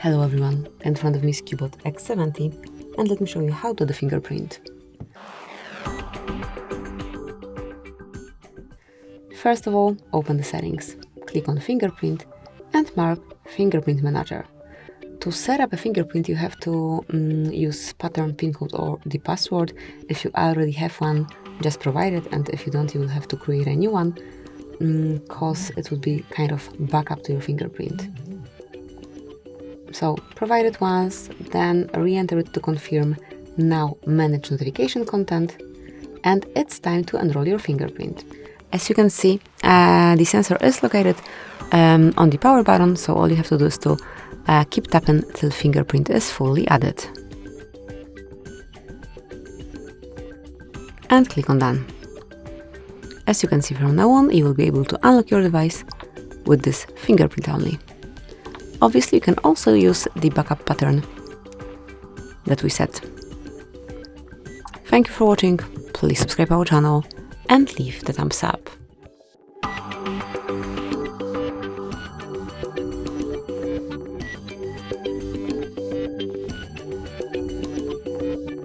Hello everyone, in front of me is CUBOT X70 and let me show you how to do the fingerprint. First of all, open the settings, click on fingerprint and mark fingerprint manager. To set up a fingerprint you have to use pattern, pin code or the password. If you already have one, just provide it, and if you don't, you will have to create a new one because it will be kind of backup to your fingerprint. So provide it once, then re-enter it to confirm. Now manage notification content, and it's time to enroll your fingerprint. As you can see, the sensor is located on the power button, so all you have to do is to keep tapping till fingerprint is fully added. And click on Done. As you can see, from now on, you will be able to unlock your device with this fingerprint only. Obviously, you can also use the backup pattern that we set. Thank you for watching, please subscribe our channel and leave the thumbs up.